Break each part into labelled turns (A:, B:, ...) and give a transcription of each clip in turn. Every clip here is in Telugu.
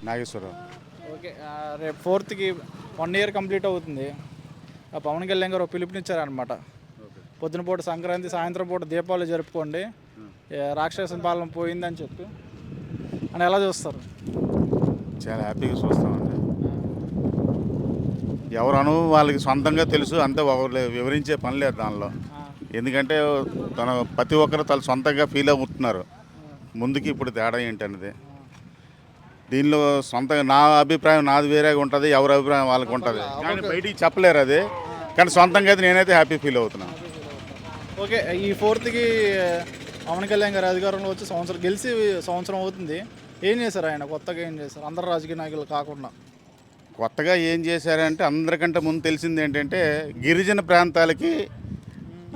A: నాగేశ్వరరావు.
B: ఓకే. రేపు 4th 1 ఇయర్ కంప్లీట్ అవుతుంది. పవన్ కళ్యాణ్ గారు పిలుపునిచ్చారనమాట. పొద్దున పూట సంక్రాంతి, సాయంత్రం పూట దీపావళి జరుపుకోండి, రాక్షస పాలన పోయిందని చెప్పి అని ఎలా చూస్తారు?
A: చాలా హ్యాపీగా చూస్తామండి. ఎవరు అనుభవం వాళ్ళకి సొంతంగా తెలుసు, అంతే ఒకరు వివరించే పని లేదు దానిలో. ఎందుకంటే ప్రతి ఒక్కరు తన సొంతంగా ఫీల్ అవుతున్నారు. ముందుకి ఇప్పుడు తేడా ఏంటనేది దీనిలో సొంతంగా నా అభిప్రాయం నాది వేరేగా ఉంటుంది, ఎవరి అభిప్రాయం వాళ్ళకి ఉంటుంది. కానీ బయటికి చెప్పలేరు అది, కానీ సొంతంగా అయితే నేనైతే హ్యాపీ ఫీల్ అవుతున్నాను.
B: ఓకే. ఈ 4th పవన్ కళ్యాణ్ గారు అధికారంలో వచ్చి గెలిచి సంవత్సరం అవుతుంది. ఏం చేశారు ఆయన? కొత్తగా ఏం చేశారు అందరు రాజకీయ నాయకులు కాకుండా?
A: కొత్తగా ఏం చేశారంటే అందరికంటే ముందు తెలిసింది ఏంటంటే గిరిజన ప్రాంతాలకి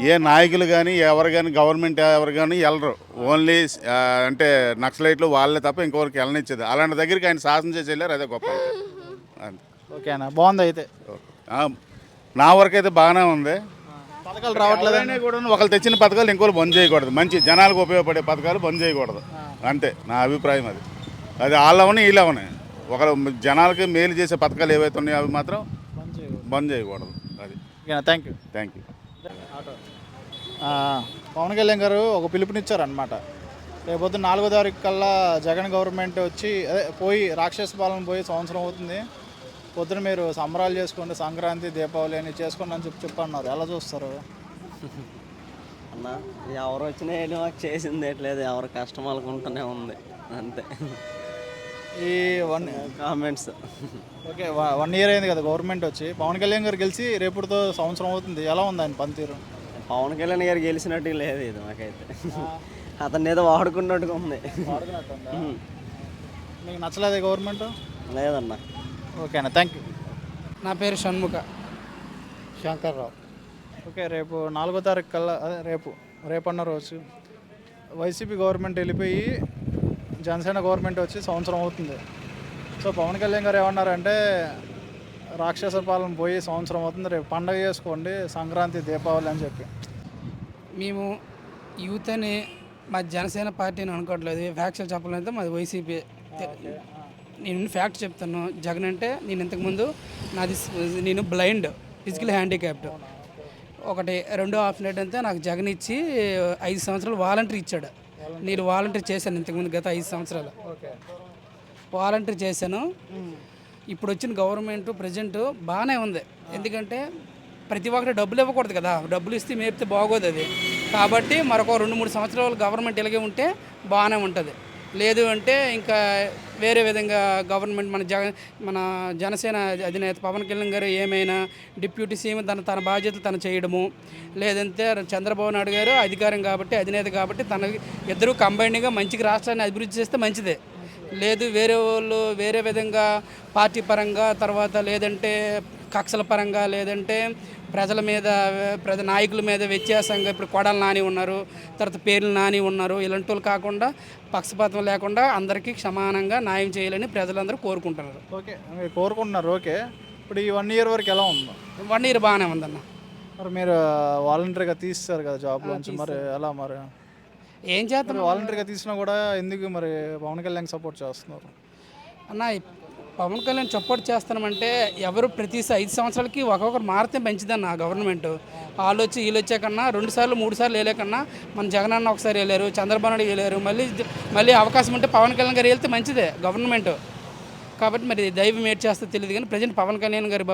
A: ఏ నాయకులు కానీ ఎవరు కానీ గవర్నమెంట్ ఎవరు కానీ వెళ్ళరు. ఓన్లీ అంటే నక్సలైట్లు వాళ్ళే తప్ప ఇంకొకరికి వెళ్ళనిచ్చేది. అలాంటి దగ్గరికి ఆయన శాసనం చేసి వెళ్ళారు, అదే గొప్ప.
B: ఓకేనా, బాగుంది అయితే.
A: నా వరకు అయితే బాగానే ఉంది.
B: పథకాలు రావట్లేదనే
A: కూడా ఒకళ్ళు తెచ్చిన పథకాలు ఇంకోళ్ళు బంద్ చేయకూడదు. మంచి జనాలకు ఉపయోగపడే పథకాలు బంద్ చేయకూడదు, అంతే నా అభిప్రాయం. అది వాళ్ళవని వీళ్ళవని ఒకరు జనాలకి మేలు చేసే పథకాలు ఏవైతే ఉన్నాయో అవి మాత్రం బంద్ చేయకూడదు. అది. Thank you.
B: పవన్ కళ్యాణ్ గారు ఒక పిలుపునిచ్చారనమాట. రేపొద్దు 4వ తారీఖు కల్లా జగన్ గవర్నమెంట్ వచ్చి పోయి రాక్షస పాలన పోయి సంవత్సరం అవుతుంది. పొద్దున మీరు సంబరాలు చేసుకోండి, సంక్రాంతి, దీపావళి అని చేసుకోండి అని చెప్పన్నారు. ఎలా చూస్తారు
C: అన్న? ఎవరు వచ్చినా మాకు చేసింది లేదు, ఎవరు కష్టం వాళ్ళకుంటూనే ఉంది, అంతే.
B: ఈ
C: కామెంట్స్.
B: ఓకే. 1 ఇయర్ అయింది కదా గవర్నమెంట్ వచ్చి. పవన్ కళ్యాణ్ గారు గెలిచి రేపుతో సంవత్సరం అవుతుంది. ఎలా ఉంది ఆయన పనితీరు?
C: పవన్ కళ్యాణ్ గారు గెలిచినట్టు లేదు ఇది మాకైతే. అతన్ని ఏదో వాడుకున్నట్టుగా ఉంది.
B: మీకు నచ్చలేదు గవర్నమెంట్?
C: లేదన్న.
B: ఓకేనా, థ్యాంక్ యూ.
D: నా పేరు షణ్ముఖ
B: శంకర్రావు. ఓకే. రేపు 4వ తారీఖు కల్లా రేపన్న రోజు వైసీపీ గవర్నమెంట్ వెళ్ళిపోయి జనసేన గవర్నమెంట్ వచ్చి సంవత్సరం అవుతుంది. సో పవన్ కళ్యాణ్ గారు ఏమన్నారంటే రాక్షస పాలన పోయి సంవత్సరం అవుతుంది, రేపు పండగ చేసుకోండి, సంక్రాంతి, దీపావళి అని చెప్పి.
D: మేము యూత్ అని మా జనసేన పార్టీని అనుకోవట్లేదు. ఫ్యాక్షన్ చెప్పాలంటే మాది వైసీపీ. నేను ఫ్యాక్ట్ చెప్తాను. జగన్ అంటే నేను ఇంతకుముందు నేను బ్లైండ్, ఫిజికల్ హ్యాండిక్యాప్డ్. ఒకటి రెండో ఆప్షన్ అంటే నాకు జగన్ ఇచ్చి 5 సంవత్సరాలు వాలంటరీ ఇచ్చాడు. నేను వాలంటరీ చేశాను ఇంతకుముందు, గత 5 సంవత్సరాలు వాలంటరీ చేశాను. ఇప్పుడు వచ్చిన గవర్నమెంట్ ప్రజెంట్ బాగానే ఉంది. ఎందుకంటే ప్రతి ఒక్కటి డబ్బులు ఇవ్వకూడదు కదా, డబ్బులు ఇస్తే మేపితే బాగోదు అది. కాబట్టి మరొక 2-3 సంవత్సరాలు గవర్నమెంట్ ఇలాగే ఉంటే బాగానే ఉంటుంది. లేదు అంటే ఇంకా వేరే విధంగా గవర్నమెంట్ మన జనసేన అధినేత పవన్ కళ్యాణ్ గారు ఏమైనా డిప్యూటీ సీఎం తన బాధ్యతలు తను చేయడము, లేదంటే చంద్రబాబు నాయుడు గారు అధికారం కాబట్టి అధినేత కాబట్టి తన ఇద్దరు కంబైన్డ్గా మంచిగా రాష్ట్రాన్ని అభివృద్ధి చేస్తే మంచిదే. లేదు వేరే వాళ్ళు వేరే విధంగా పార్టీ పరంగా, తర్వాత లేదంటే కక్షల పరంగా, లేదంటే నాయకుల మీద వ్యత్యాసంగా ఇప్పుడు కొడాల నాని ఉన్నారు, తర్వాత పేర్లు నాని ఉన్నారు, ఇలాంటి వాళ్ళు కాకుండా పక్షపాతం లేకుండా అందరికీ సమానంగా న్యాయం చేయాలని ప్రజలందరూ కోరుకుంటున్నారు.
B: ఓకే, మీరు కోరుకుంటున్నారు. ఓకే. ఇప్పుడు ఈ 1 ఇయర్ వరకు ఎలా ఉందో?
D: 1 ఇయర్ బాగానే ఉందన్న.
B: మరి మీరు వాలంటరీగా తీస్తారు కదా జాబ్లోంచి, మరి ఎలా? మరి
D: ఏం చేస్తారు?
B: వాలంటరీగా తీసినా కూడా ఎందుకు మరి పవన్ కళ్యాణ్ సపోర్ట్ చేస్తున్నారు
D: అన్న? పవన్ కళ్యాణ్ సపోర్ట్ చేస్తామంటే ఎవరు ప్రతి 5 సంవత్సరాలకి ఒక్కొక్కరు మారితే మంచిదన్న గవర్నమెంట్. వాళ్ళు వచ్చి వీళ్ళు వచ్చే కన్నా 2 సార్లు 3 సార్లు వెళ్ళే కన్నా మన జగన్ అన్న ఒకసారి వెళ్ళారు, చంద్రబాబు నాయుడు వెళ్ళారు, మళ్ళీ అవకాశం ఉంటే పవన్ కళ్యాణ్ గారు వెళ్తే మంచిదే గవర్నమెంట్. కాబట్టి మరి దైవం ఏడ్ చేస్తే తెలియదు, కానీ ప్రజెంట్ పవన్ కళ్యాణ్ గారి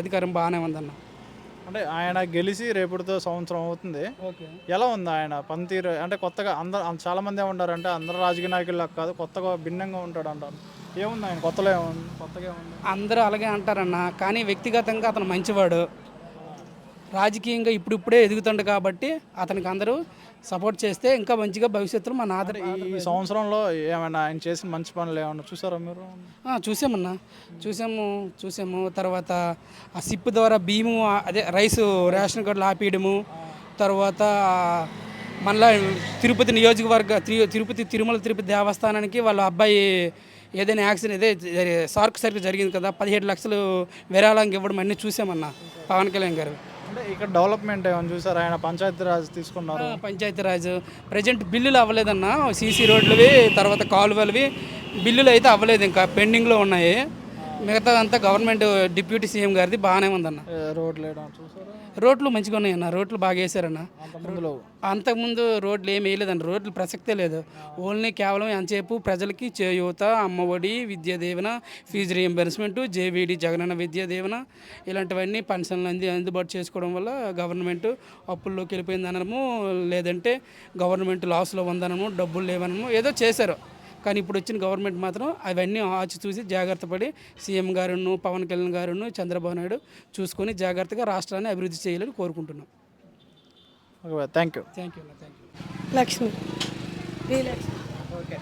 D: అధికారం బాగానే ఉందన్న.
B: అంటే ఆయన గెలిచి రేపుతో సంవత్సరం అవుతుంది. ఎలా ఉంది ఆయన పనితీరు? అంటే కొత్తగా చాలామంది ఏమంటారంటే అందరు రాజకీయ నాయకులకు కాదు, కొత్తగా భిన్నంగా ఉంటాడు అంటారు. ఏముంది ఆయన కొత్తగా ఏముంది?
D: అందరూ అలాగే అంటారన్న, కానీ వ్యక్తిగతంగా అతను మంచివాడు. రాజకీయంగా ఇప్పుడిప్పుడే ఎదుగుతుండు కాబట్టి అతనికి అందరూ సపోర్ట్ చేస్తే ఇంకా మంచిగా భవిష్యత్తులో మన
B: ఈ సంవత్సరంలో ఏమైనా ఆయన చేసిన మంచి పనులు ఏమన్నా చూసారా మీరు?
D: చూసామన్నా, చూసాము. తర్వాత ఆ సిప్ ద్వారా బియ్యము, అదే రైసు రేషన్ కార్డులు ఆపేయడము, తర్వాత మళ్ళీ తిరుపతి నియోజకవర్గ తిరుమల తిరుపతి దేవస్థానానికి వాళ్ళ అబ్బాయి ఏదైనా యాక్సిడెంట్ షార్ట్ సర్క్యూట్ జరిగింది కదా, 17 లక్షలు విరాళంగా ఇవ్వడం అన్నీ చూసామన్నా పవన్ కళ్యాణ్ గారు.
B: అంటే ఇక్కడ డెవలప్మెంట్ ఏమైనా చూసారు? ఆయన పంచాయతీరాజ్ తీసుకున్నారు.
D: పంచాయతీరాజ్ ప్రజెంట్ బిల్లులు అవ్వలేదన్న, సీసీ రోడ్లవి తర్వాత కాలువలవి బిల్లులు అయితే అవ్వలేదు, ఇంకా పెండింగ్లో ఉన్నాయి. మిగతా అంతా గవర్నమెంట్ డిప్యూటీ సీఎం గారిది బాగానే ఉందన్న.
B: రోడ్లు వేయడం చూసారా?
D: రోడ్లు మంచిగా ఉన్నాయన్న, రోడ్లు బాగా వేసారన్న.
B: అంతకుముందులో
D: అంతకుముందు రోడ్లు ఏమి వేయలేదన్న, రోడ్లు ప్రసక్తే లేదు. ఓన్లీ కేవలం ఎంతసేపు ప్రజలకి చేయూత, అమ్మఒడి, విద్యా దీవెన, ఫీజు రీఎంబర్స్మెంట్, జేవీడి జగనన్న విద్యా దీవెన ఇలాంటివన్నీ పెన్షన్లు అందుబాటు చేసుకోవడం వల్ల గవర్నమెంట్ అప్పుల్లోకి వెళ్ళిపోయింది అనడము, లేదంటే గవర్నమెంట్ లాస్లో ఉందనము, డబ్బులు లేవనము ఏదో చేశారు. కానీ ఇప్పుడు వచ్చిన గవర్నమెంట్ మాత్రం అవన్నీ ఆచి చూసి జాగ్రత్త పడి సీఎం గారును, పవన్ కళ్యాణ్ గారును, చంద్రబాబు నాయుడు చూసుకొని జాగ్రత్తగా రాష్ట్రాన్ని అభివృద్ధి చేయాలని కోరుకుంటున్నాం.
B: Okay, thank you.
D: Thank you thank you.
E: Lakshmi Srilakshmi.
B: Okay,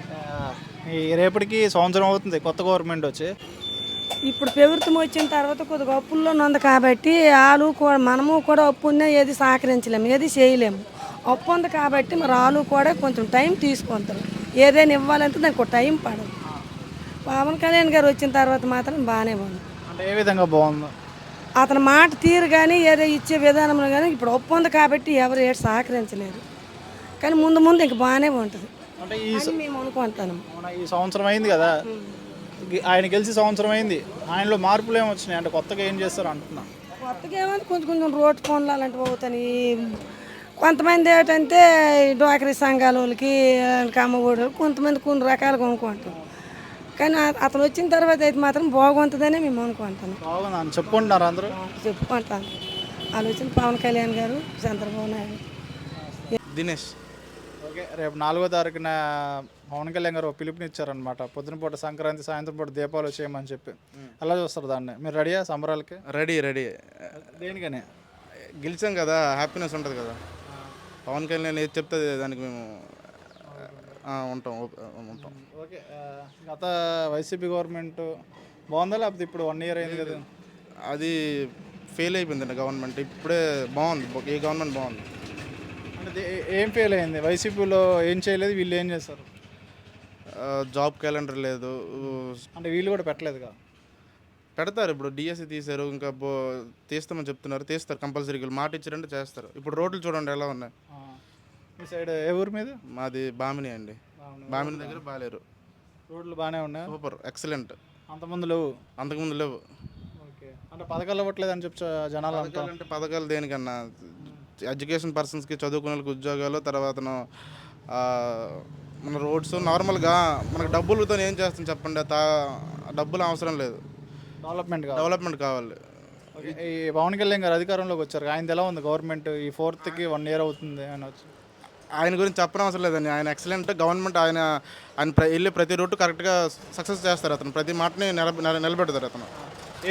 B: ఈ రేపటికి సంవత్సరం అవుతుంది కొత్త గవర్నమెంట్ వచ్చి.
E: ఇప్పుడు ప్రభుత్వం వచ్చిన తర్వాత కొద్దిగా అప్పుల్లో ఉంది కాబట్టి వాళ్ళు కూడా మనము కూడా అప్పు ఉన్నా ఏది సహకరించలేము, ఏది చేయలేము. అప్పు ఉంది కాబట్టి మరి వాళ్ళు కూడా కొంచెం టైం తీసుకుంటారు. ఏదైనా ఇవ్వాలంటే దానికి ఒక టైం పడదు. పవన్ కళ్యాణ్ గారు వచ్చిన తర్వాత మాత్రం బాగానే ఉంది.
B: అంటే ఏ విధంగా బాగుంది?
E: అతని మాట తీరు కానీ ఏదో ఇచ్చే విధానంలో కానీ ఇప్పుడు అప్పు ఉంది కాబట్టి ఎవరు ఏడు సహకరించలేరు. కానీ ముందు ముందు ఇంక బాగానే ఉంటుంది
B: అంటే
E: అని మేము అనుకుంటాను.
B: ఈ సంవత్సరం అయింది కదా, ఆయన గెలిచి సంవత్సరం అయింది, ఆయనలో మార్పులు ఏమి వచ్చినాయి అంటే కొత్తగా ఏం చేస్తారు అంటున్నా?
E: కొత్తగా ఏమైనా కొంచెం కొంచెం రోడ్డు పనులు అలాంటివి అవుతాయి. కొంతమంది ఏంటంటే డ్వాక్రీ సంఘాల వాళ్ళకి అమ్మఒడి కొంతమంది కొన్ని రకాలుగా కొనుక్కుంటారు. కానీ అతను వచ్చిన తర్వాత అయితే మాత్రం బాగుంటుందని మేము అనుకుంటాను.
B: బాగుంది అని చెప్పుకుంటున్నారు అందరూ.
E: చెప్పుకుంటాను. వాళ్ళు వచ్చిన పవన్ కళ్యాణ్ గారు, చంద్రబాబు నాయుడు.
F: దినేష్.
B: ఓకే, రేపు 4వ తారీఖున పవన్ కళ్యాణ్ గారు పిలుపునిచ్చారనమాట. పొద్దున పూట సంక్రాంతి, సాయంత్రం పూట దీపావళి చేయమని చెప్పి. ఎలా చూస్తారు దాన్ని? మీరు రెడీయా సంబరాలకి?
F: రెడీ.
B: దేనికని?
F: గెలిచాం కదా, హ్యాపీనెస్ ఉంటుంది కదా. పవన్ కళ్యాణ్ ఏది చెప్తే దానికి మేము ఉంటాం.
B: ఓకే, గత వైసీపీ గవర్నమెంట్ బాగుందా లేకపోతే ఇప్పుడు 1 ఇయర్ అయింది కదా?
F: అది ఫెయిల్ అయిపోయిందండి గవర్నమెంట్. ఇప్పుడే బాగుంది, ఈ గవర్నమెంట్ బాగుంది.
B: అంటే ఏం ఫెయిల్ అయింది? వైసీపీలో ఏం చేయలేదు, వీళ్ళు ఏం చేస్తారు?
F: జాబ్ క్యాలెండర్ లేదు.
B: అంటే వీళ్ళు కూడా పెట్టలేదుగా.
F: పెడతారు, ఇప్పుడు డిఎస్సి తీశారు, ఇంకా తీస్తామని చెప్తున్నారు, తీస్తారు కంపల్సరీగా. మాట ఇచ్చారంటే చేస్తారు. ఇప్పుడు రోడ్లు చూడండి ఎలా ఉన్నాయి.
B: మీ సైడ్ ఏ ఊరు మీద?
F: మాది బామిని అండి. బామిని దగ్గర బాలేరు.
B: రోడ్లు బాగానే ఉన్నాయి,
F: సూపర్, ఎక్సలెంట్.
B: అంతకుముందు లేవు.
F: అంతకుముందు లేవు.
B: ఓకే, అంటే పథకాలు ఇవ్వట్లేదు అని చెప్పి జనాలు అంటారు.
F: అంటే పథకాలు దేనికన్నా, ఎడ్యుకేషన్ పర్సన్స్కి, చదువుకునే వాళ్ళకి ఉద్యోగాలు, తర్వాత మన రోడ్స్ నార్మల్గా మనకు డబ్బులతో ఏం చేస్తాం చెప్పండి. డబ్బులు అవసరం లేదు, డెవలప్మెంట్ కావాలి.
B: ఈ పవన్ కళ్యాణ్ గారు అధికారంలోకి వచ్చారు, ఆయన ఎలా ఉంది గవర్నమెంట్? ఈ 4th 1 ఇయర్ అవుతుంది ఆయన వచ్చి.
F: ఆయన గురించి చెప్పడం అవసరం లేదండి. ఆయన ఎక్సలెంట్ గవర్నమెంట్. ఆయన వెళ్ళే ప్రతి రూట్ కరెక్ట్గా సక్సెస్ చేస్తారు. అతను ప్రతి మాటని నిలబెడతారు. అతను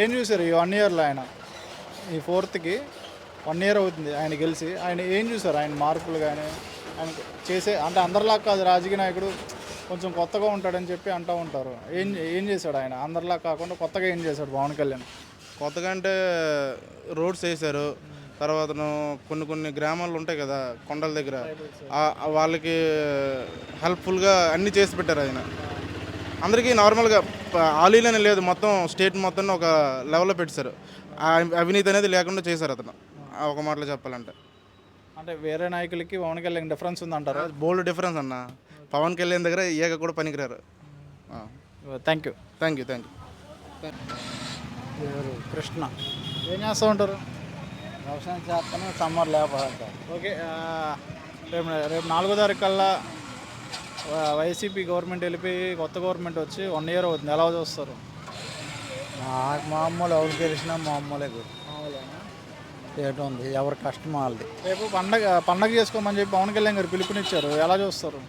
B: ఏం చూసారు ఈ 1 ఇయర్లో? ఆయన ఈ 4th 1 ఇయర్ అవుతుంది ఆయన గెలిచి. ఆయన ఏం చూసారు? ఆయన మార్పులు కానీ ఆయన చేసే, అంటే అందరిలా కాదు, రాజకీయ నాయకుడు కొంచెం కొత్తగా ఉంటాడని చెప్పి అంటూ ఉంటారు. ఏం చేశాడు ఆయన? అందరిలా కాకుండా కొత్తగా ఏం చేశాడు పవన్ కళ్యాణ్?
F: కొత్తగా అంటే రోడ్స్ వేశారు. తర్వాత కొన్ని గ్రామాలు ఉంటాయి కదా కొండల దగ్గర, వాళ్ళకి హెల్ప్ఫుల్గా అన్నీ చేసి పెట్టారు ఆయన. అందరికీ నార్మల్గా ఆలీలని లేదు, మొత్తం స్టేట్ మొత్తం ఒక లెవెల్లో పెట్టారు. అవినీతి అనేది లేకుండా చేశారు అతను, ఒక మాటలో చెప్పాలంటే.
B: అంటే వేరే నాయకులకి పవన్ కళ్యాణ్ డిఫరెన్స్ ఉందంటారా?
F: బోల్డ్ డిఫరెన్స్ అన్న. పవన్ కళ్యాణ్ దగ్గర ఏక కూడా పనికిరారు.
B: Thank you. కృష్ణ. ఏం చేస్తూ ఉంటారు?
G: వ్యవసాయం చేస్తాను, సమ్మర్ లేకపోతే.
B: ఓకే, రేపు 4వ తారీఖు కల్లా వైసీపీ గవర్నమెంట్ వెళ్ళిపోయి కొత్త గవర్నమెంట్ వచ్చి 1 ఇయర్ అవుతుంది. ఎలా చూస్తారు?
G: నాకు మామూలు ఎవరు తెలిసినా మామూలే ఏటుంది, ఎవరి కష్టం వాళ్ళది.
B: రేపు పండగ చేసుకోమని చెప్పి పవన్ కళ్యాణ్ గారు పిలుపునిచ్చారు, ఎలా చూస్తారు?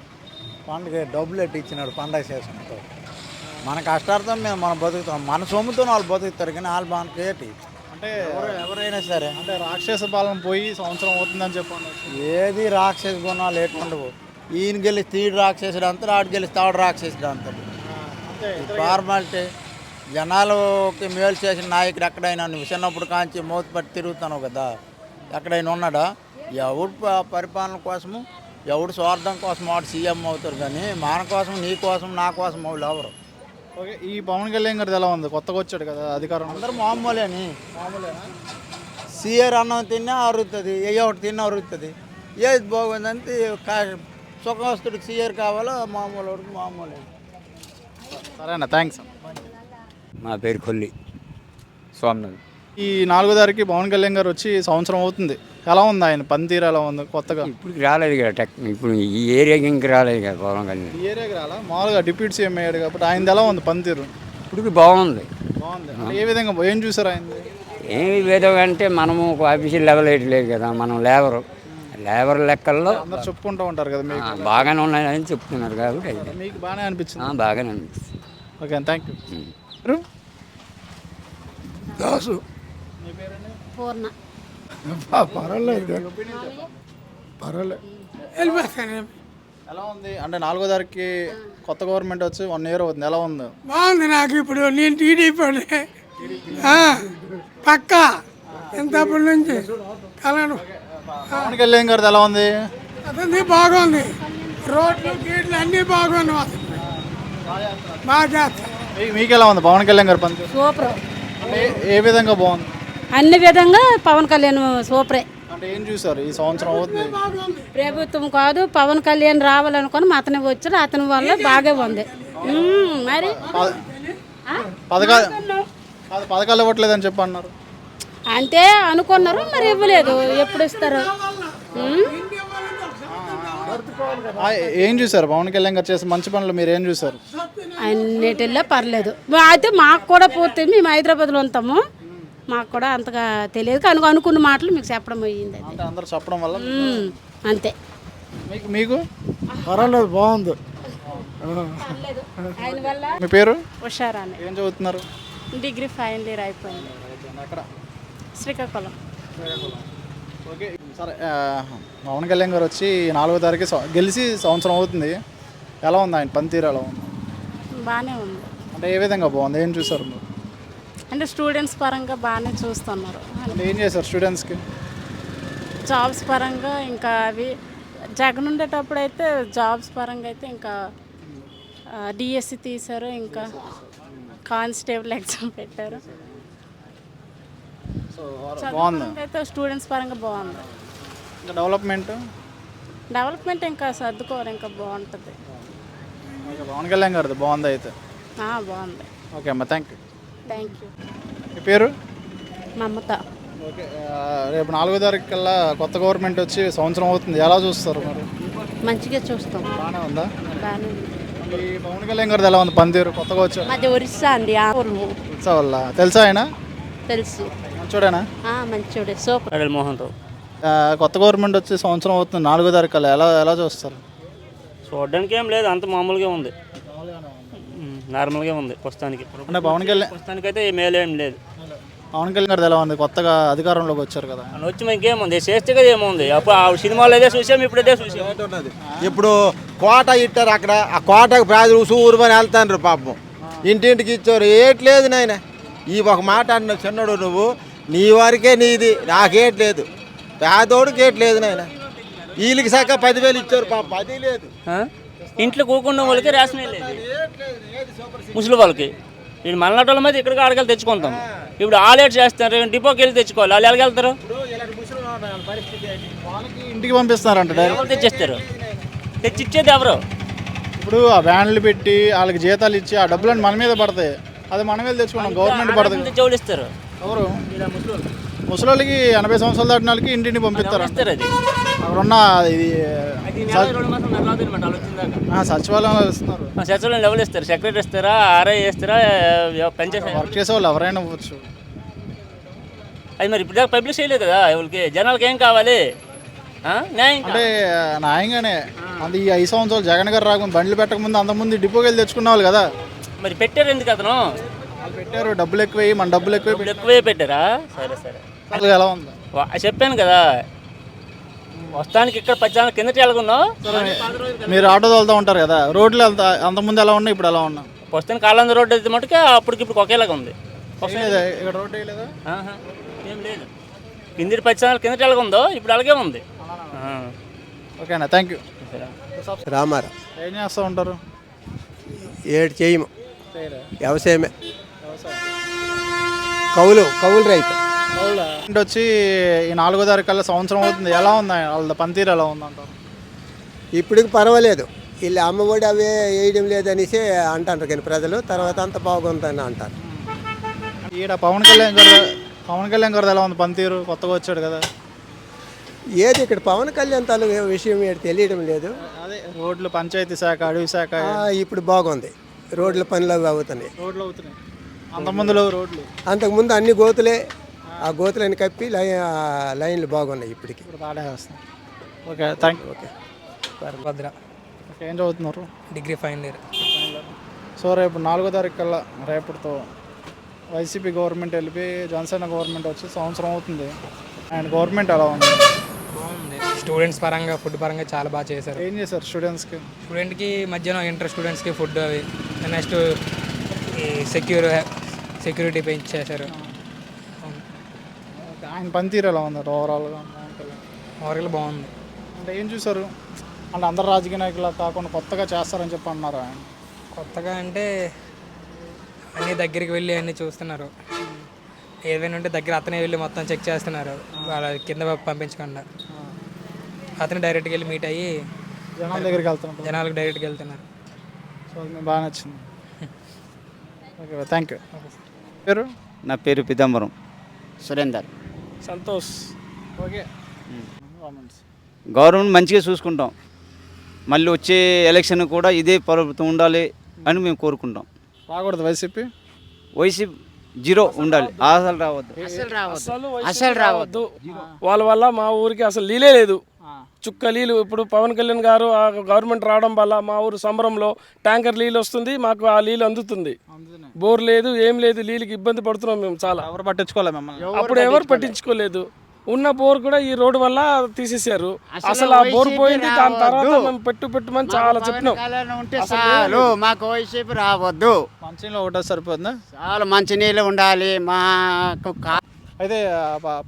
G: పండుగ డబ్బులు ఎట్టి ఇచ్చినాడు, పండగ చేసుకుంటారు. మన కష్టార్థం మేము మనం బతుకుతాం, మన సొమ్ముతో వాళ్ళు బతుకుతారు. కానీ వాళ్ళు మనకి ఏంటి
B: అంటే
G: ఎవరైనా సరే,
B: అంటే రాక్షస పాలన పోయి సంవత్సరం అవుతుందని చెప్పండి.
G: ఏది రాక్షస గుణాలు ఎట్లుండవు. ఈయన గెలిస్తే ఈడు రాక్షసుడు అంటారు, ఆడు గెలిస్తే ఆడు రాక్షసుడు అంటారు. ఫార్మాలిటీ. జనాలకి మేలు చేసిన నాయకుడు ఎక్కడైనా, నువ్వు చిన్నప్పుడు కాంచి మోతుపట్టి తిరుగుతాను కదా, ఎక్కడైనా ఉన్నాడా? ఎవడు పరిపాలన కోసము, ఎవడు స్వార్థం కోసం వాడు సీఎం అవుతారు. కానీ మన కోసం, నీ కోసం, నా కోసం వాళ్ళు ఎవరు?
B: ఓకే, ఈ పవన్ కళ్యాణ్ గారిది ఎలా ఉంది? కొత్తగా వచ్చాడు కదా అధికారం.
G: అందరూ మామూలేని.
B: మామూలేనా?
G: సీఆర్ అన్నం తిన్నా అరుగుతుంది, ఏ ఒకటి తిన్నా అరుగుతుంది. ఏది బాగుందంటే సుఖవస్తుడికి సీఆర్ కావాలో మామూలు వాడికి మామూలు.
B: సరే అన్న, థ్యాంక్స్.
H: మా పేరు కొల్లి స్వామినాథ్.
B: ఈ 4వ తారీఖుకి పవన్ కళ్యాణ్ గారు వచ్చి సంవత్సరం అవుతుంది. ఎలా ఉంది ఆయన పనితీరు, ఎలా ఉంది కొత్తగా?
H: ఇప్పుడు రాలేదు కదా ఇప్పుడు ఈ ఏరియాకి ఇంక రాలేదు కదా పవన్ కళ్యాణ్.
B: ఈ ఏరియాకి రాలా, మామూలుగా డిప్యూటీ సీఎం అయ్యాడు కాబట్టి ఆయనది ఎలా ఉంది పనితీరు?
H: ఇప్పుడు బాగుంది.
B: బాగుంది. అంటే ఏ విధంగా, ఏం చూసారు ఆయనది?
H: ఏమి వేదం అంటే మనము ఒక ఆఫీషియల్ లెవెల్ వేయట్లేదు కదా, మనం లేబర్ లెక్కల్లో
B: అందరు చెప్పుకుంటూ ఉంటారు కదా మీకు.
H: బాగానే ఉన్నాయని చెప్తున్నారు కాబట్టి అయితే
B: మీకు బాగానే అనిపించింది?
H: బాగానే అనిపిస్తుంది.
B: Okay, thank you.
I: దాసు
B: మీ పేరండి?
E: పూర్ణ.
I: పర్వాలేదు.
B: ఎలా ఉంది అంటే 4వ తారీఖుకి కొత్త గవర్నమెంట్ వచ్చి 1 ఇయర్ అవుతుంది, ఎలా ఉంది?
J: బాగుంది. నాకు ఇప్పుడు నేను టీడీపీ పక్క ఎంతప్పటి నుంచి కలను
B: పవన్ కళ్యాణ్ గారిది ఎలా ఉంది?
J: అతని బాగుంది. రోడ్లు గేట్లు అన్నీ బాగున్నాయి. బాగా చేస్తా.
B: మీకు ఎలా ఉంది పవన్ కళ్యాణ్ గారి పని?
E: సూపర్.
B: అంటే ఏ విధంగా బాగుంది?
E: అన్ని విధంగా పవన్ కళ్యాణ్ సూపరే.
B: అంటే ఏం చూసారు ఈ సంవత్సరం అవుతుంది?
E: ప్రభుత్వం కాదు, పవన్ కళ్యాణ్ రావాలనుకొని అతను వచ్చాడు, అతని వల్ల బాగా ఉంది. మరి
B: పథకాలు ఇవ్వట్లేదని చెప్పి అన్నారు.
E: అంటే అనుకున్నారు, మరి ఇవ్వలేదు. ఎప్పుడు ఇస్తారు?
B: ఏం చూసారు పవన్ కళ్యాణ్ గారు చేసే మంచి పనులు, మీరు ఏం చూసారు?
E: అన్నిటిల్లో పర్లేదు. అయితే మాకు కూడా పూర్తి, మేము హైదరాబాద్లో ఉంటాము, మాకు కూడా అంతగా తెలియదు కానీ అనుకున్న మాటలు మీకు చెప్పడం అయ్యింది.
B: అంటే అందరూ చెప్పడం వల్ల
E: అంతే.
B: మీకు
I: పర్వాలేదు, బాగుంది.
E: ఆయన వల్ల.
B: మీ పేరు?
E: హుషారాని.
B: ఏం చదువుతున్నారు?
E: డిగ్రీ ఫైనల్ ఇయర్ అయిపోయింది.
B: ఎక్కడ?
E: శ్రీకాకుళం.
B: ఓకే, సరే. పవన్ కళ్యాణ్ గారు వచ్చి 4వ తారీఖు గెలిచి సంవత్సరం అవుతుంది. ఎలా ఉంది ఆయన పనితీరు, ఎలా ఉంది?
E: బాగానే ఉంది.
B: అంటే ఏ విధంగా బాగుంది, ఏం చూసారు మీరు?
E: అంటే స్టూడెంట్స్ పరంగా బాగానే చూస్తున్నారు.
B: అంటే ఏం చేశారు స్టూడెంట్స్కి?
E: జాబ్స్ పరంగా ఇంకా అవి జగన్ ఉండేటప్పుడు అయితే జాబ్స్ పరంగా అయితే ఇంకా డిఎస్సి తీశారు, ఇంకా కానిస్టేబుల్ ఎగ్జామ్ పెట్టారు.
B: బాగుంది.
E: అయితే స్టూడెంట్స్ పరంగా బాగుంది.
B: ఇంకా డెవలప్మెంట్
E: ఇంకా సర్దుకోరు, ఇంకా బాగుంటుంది.
B: ఓకే, పవన్ కళ్యాణ్ గారిది బాగుంది అయితే.
E: బాగుంది.
B: ఓకే అమ్మ, థ్యాంక్ యూ.
E: Thank you.
B: మీ పేరు?
E: మమత.
B: ఓకే, రేపు 4వ తారీఖు కల్లా కొత్త గవర్నమెంట్ వచ్చి సంవత్సరం అవుతుంది, ఎలా చూస్తారు మరి?
E: మంచిగా చూస్తాం.
B: బాగానే ఉందా?
E: బాగానే ఉంది.
B: ఈ పవన్ కళ్యాణ్ గారిది ఎలా ఉంది పనితీరు, కొత్తగా వచ్చారు?
E: మాది ఒరిస్సా అండి.
B: ఉత్సవ వల్ల తెలుసా ఆయన?
E: తెలుసు.
B: మంచోడేనా?
E: మంచోడే, సూపర్.
C: మోహన్ రావు.
B: కొత్త గవర్నమెంట్ వచ్చి సంవత్సరం అవుతుంది, 4వ తారీఖు కల్లా ఎలా చూస్తారు?
C: చూడడానికి ఏం లేదు, అంత మామూలుగా ఉంది, నార్మల్గా ఉంది ప్రస్తుతానికి.
B: అంటే పవన్ కళ్యాణ్
C: ప్రస్తుతానికి అయితే మేలేం లేదు.
B: పవన్ కళ్యాణ్ గారిది ఎలా ఉంది, కొత్తగా అధికారంలోకి వచ్చారు కదా?
C: అని వచ్చి ఇంకేముంది, చేస్తే కదా ఏముంది. అప్పుడు ఆ సినిమాలో అదే చూసాం, ఇప్పుడు అదే చూసాం.
G: ఇప్పుడు కోట ఇట్టారు అక్కడ, ఆ కోటకు ప్రజలు ఊరుమని వెళ్తాను పాపం, ఇంటింటికి ఇచ్చారు. ఏట్లేదు నాయన, ఈ ఒక మాట అన్న చిన్నడు, నువ్వు నీ వరకే నీది, నాకేట్లేదు, పేదోడికి ఏట్లేదు నాయన. వీళ్ళకి సక్క 10,000 ఇచ్చారు పాపం, అది లేదు.
C: ఇంట్లో కూకుండా వాళ్ళకి రేషన్ లేదు, ముసలి వాళ్ళకి. వీళ్ళు మలనాటి వాళ్ళ మీద ఇక్కడికి ఆడకెళ్ళి తెచ్చుకుంటాం. ఇప్పుడు ఆలేట్ చేస్తారు, డిపోకి వెళ్ళి తెచ్చుకోవాలి. వాళ్ళు ఎలాగ వెళ్తారు?
B: వాళ్ళకి ఇంటికి పంపిస్తారంట డైరెక్ట్.
C: తెచ్చేస్తారు, తెచ్చి ఇచ్చేది ఎవరు?
B: ఇప్పుడు ఆ వ్యాన్లు పెట్టి వాళ్ళకి జీతాలు ఇచ్చి ఆ డబ్బులన్నీ మన మీద పడతాయి, అది మనం వెళ్ళి తెచ్చుకున్నాం, గవర్నమెంట్ పడుతుంది.
C: జోడిస్తారు
B: ఎవరు? ముసలికి 80 సంవత్సరాలు దాటిన వాళ్ళకి ఇంటిని పంపిస్తారు.
C: అది
B: అక్కడున్న ఇది సచివాలయంలో ఇస్తున్నారు.
C: సచివాలయం ఎవరు ఇస్తారు? సెక్రటరీ ఇస్తారా, ఆర్ఐ ఇస్తారా, పనిచేసే
B: వర్క్ చేసే వాళ్ళు ఎవరైనా ఇవ్వచ్చు.
C: అది మరి ఇప్పుడు పబ్లిష్ చేయలేదు కదా ఎవరికి, జనాలకి ఏం కావాలి?
B: అంటే న్యాయంగానే అది ఈ 5 సంవత్సరాలు జగన్ గారు రాకుండా బండ్లు పెట్టకముందు అంతకుముందు డిపోకి వెళ్ళి తెచ్చుకున్న వాళ్ళు కదా.
C: మరి పెట్టారు ఎందుకు అతను?
B: వాళ్ళు పెట్టారు, డబ్బులు ఎక్కువ, మన డబ్బులు
C: ఎక్కువే పెట్టారా? సరే సరే,
B: ఎలా ఉంది
C: చెప్పాను కదా. వస్తానికి ఇక్కడ 10 నెలల కిందటి వెళ్ళకున్నావు.
B: మీరు ఆటో తోలుతూ ఉంటారు కదా, రోడ్లు అంతకుముందు ఎలా ఉన్నాయి, ఇప్పుడు ఎలా ఉన్నా?
C: వస్తాను కాలంద రోడ్డు అయితే మటుకే అప్పటికి ఇప్పుడు ఒకేలాగా ఉంది.
B: ఇక్కడ రోడ్డు వేయలేదా?
C: ఏం లేదు, కిందటి 10 నెలల కిందటి వెళ్ళకుందో ఇప్పుడు అలాగే ఉంది.
B: ఓకేనా, థ్యాంక్ యూ.
G: రామారావు.
B: ఏం చేస్తూ ఉంటారు?
G: ఏడు చేయము, వ్యవసాయమే. కౌలు రైతు.
B: అంటే వచ్చి ఈ 4వ తారీఖు కల్లా సంవత్సరం అవుతుంది. ఎలా ఉంది వాళ్ళ పనితీరు ఎలా ఉందంటారు?
K: ఇప్పటికి పర్వాలేదు. వీళ్ళు అమ్మఒడి అవే వేయడం లేదనేసి అంటారు కానీ ప్రజలు, తర్వాత అంత బాగుందని అంటారు.
B: ఈడ పవన్ కళ్యాణ్ గారు ఎలా ఉంది పనితీరు? కొత్తగా వచ్చాడు కదా.
K: ఏది ఇక్కడ పవన్ కళ్యాణ్ తాలూకు విషయం ఏడు తెలియడం లేదు.
B: అదే రోడ్లు, పంచాయతీ శాఖ, అడవి శాఖ
K: ఇప్పుడు బాగుంది, రోడ్ల పనులు అవి అవుతున్నాయి.
B: రోడ్లు అవుతున్నాయి. అంతకుముందులో రోడ్లు
K: అంతకుముందు అన్ని గోతులే, ఆ గోతులని కప్పి లైన్లు బాగున్నాయి ఇప్పటికి.
B: ఇప్పుడు బాగా వస్తుంది. Okay, thank you. Okay,
D: Bhadra
B: okay. ఏం చదువుతున్నారు?
D: Degree final year.
B: సో రేపు 4వ తారీఖు కల్లా రేపటితో వైసీపీ గవర్నమెంట్ వెళ్ళిపోయి జనసేన గవర్నమెంట్ వచ్చి సంవత్సరం అవుతుంది. అండ్ గవర్నమెంట్ ఎలా ఉంది?
D: బాగుంది. స్టూడెంట్స్ పరంగా, ఫుడ్ పరంగా చాలా బాగా చేశారు.
B: ఏం చేశారు స్టూడెంట్స్కి?
D: స్టూడెంట్కి మధ్యాహ్నం ఇంటర్ స్టూడెంట్స్కి ఫుడ్ అవి, నెక్స్ట్ ఈ సెక్యూరిటీ పెంచేశారు.
B: ఆయన పనితీరు ఎలా ఉంది ఓవరాల్గా?
D: ఓవరాల్ బాగుంది.
B: అంటే ఏం చూసారు? అంటే అందరు రాజకీయ నాయకులు కాకుండా కొత్తగా చేస్తారని చెప్పి అన్నారు ఆయన.
D: కొత్తగా అంటే అన్నీ దగ్గరికి వెళ్ళి అన్నీ చూస్తున్నారు. ఏదైనా ఉంటే దగ్గర అతనే వెళ్ళి మొత్తం చెక్ చేస్తున్నారు, వాళ్ళ కింద పంపించకుండా. అతను డైరెక్ట్గా వెళ్ళి మీట్ అయ్యి
B: జనాల దగ్గరికి వెళ్తున్నారు,
D: జనాలకు డైరెక్ట్గా వెళ్తున్నారు.
B: సో అది మీకు బాగా నచ్చింది. Okay, thank you. పేరు?
L: నా పేరు పితాంబరం సురేందర్.
C: సంతోష్.
B: ఓకే.
L: గవర్నమెంట్ మంచిగా చూసుకుంటాం, మళ్ళీ వచ్చే ఎలక్షన్ కూడా ఇదే ప్రభుత్వం ఉండాలి అని మేము కోరుకుంటాం.
B: రాకూడదు వైసీపీ?
L: వైసీపీ జీరో ఉండాలి, అసలు రావద్దు.
C: అసలు రావద్దు. వాళ్ళ వల్ల మా ఊరికి అసలు నీళ్ళే లేదు, చుక్క నీళ్ళు. ఇప్పుడు పవన్ కళ్యాణ్ గారు ఆ గవర్నమెంట్ రావడం వల్ల మా ఊరు సంబరంలో ట్యాంకర్ నీళ్ళు వస్తుంది, మాకు ఆ నీళ్ళు అందుతుంది. బోర్ లేదు, ఏం లేదు, నీళ్ళకి ఇబ్బంది పడుతున్నాం మేము చాలా.
B: ఎవరు పట్టించుకోవాలి మిమ్మల్ని?
C: అప్పుడు ఎవరు పట్టించుకోలేదు. ఉన్న బోర్ కూడా ఈ రోడ్డు వల్ల తీసేశారు. అసలు ఆ బోర్ పోయింది, దాని తర్వాత మేము పెట్టుమని చాలా చెప్పినాం.
G: మాకు వైసీపీ రావద్దు,
B: మంచినీళ్ళు ఒకటే సరిపోతుందా?
G: చాలా మంచినీళ్ళు ఉండాలి మాకు.
B: అయితే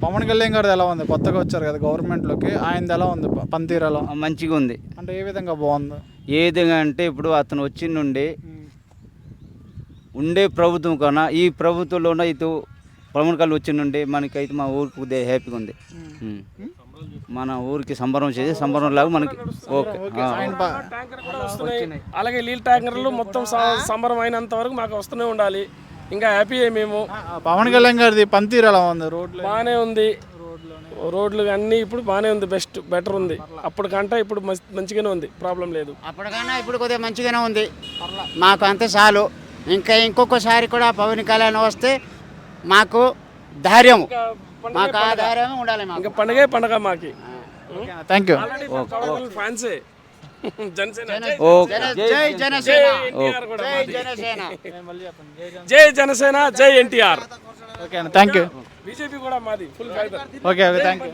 B: పవన్ కళ్యాణ్ గారు ఎలా ఉంది? కొత్తగా వచ్చారు కదా గవర్నమెంట్లోకి, ఆయనది ఎలా ఉంది పనితీరు? ఎలా
L: మంచిగా ఉంది.
B: అంటే ఏ విధంగా బాగుంది?
L: ఏ విధంగా అంటే ఇప్పుడు అతను వచ్చి నుండి ఉండే ప్రభుత్వం కన్నా ఈ ప్రభుత్వంలోనే ఇటు పవన్ కళ్యాణ్ వచ్చి నుండి మనకైతే మా ఊరికి కొద్దిగా హ్యాపీగా ఉంది. మన ఊరికి సంబరం చేసి సంబరం లాగా మనకి ఓకే.
C: అలాగే నీళ్ళ ట్యాంకర్లు మొత్తం సంబరం అయినంత వరకు మాకు వస్తూనే ఉండాలి. ఇంకా హ్యాపీ మేము.
B: పవన్ కళ్యాణ్ గారిది పనితీరు ఎలా ఉంది? రోడ్లు
C: బాగానే ఉంది, రోడ్లు అన్నీ ఇప్పుడు బాగానే ఉంది, బెటర్ ఉంది. అప్పటికంటే ఇప్పుడు మంచిగానే ఉంది, ప్రాబ్లం లేదు.
G: అప్పటికన్నా ఇప్పుడు కొద్దిగా మంచిగానే ఉంది, మాకు అంతే చాలు. ఇంకా ఇంకొకసారి కూడా పవన్ కళ్యాణ్ వస్తే మాకు ధైర్యం, మాకు ఆ ధైర్యం ఉండాలి.
C: ఇంకా పండగే పండగ మాకి.
B: Thank you.
C: ఫ్యాన్సే జనసేన.
G: జై జనసేన,
C: జై జనసేన, జై NTR.
B: Okay, thank you.
C: BJP కూడా మాది full fighter.
B: Okay, thank you.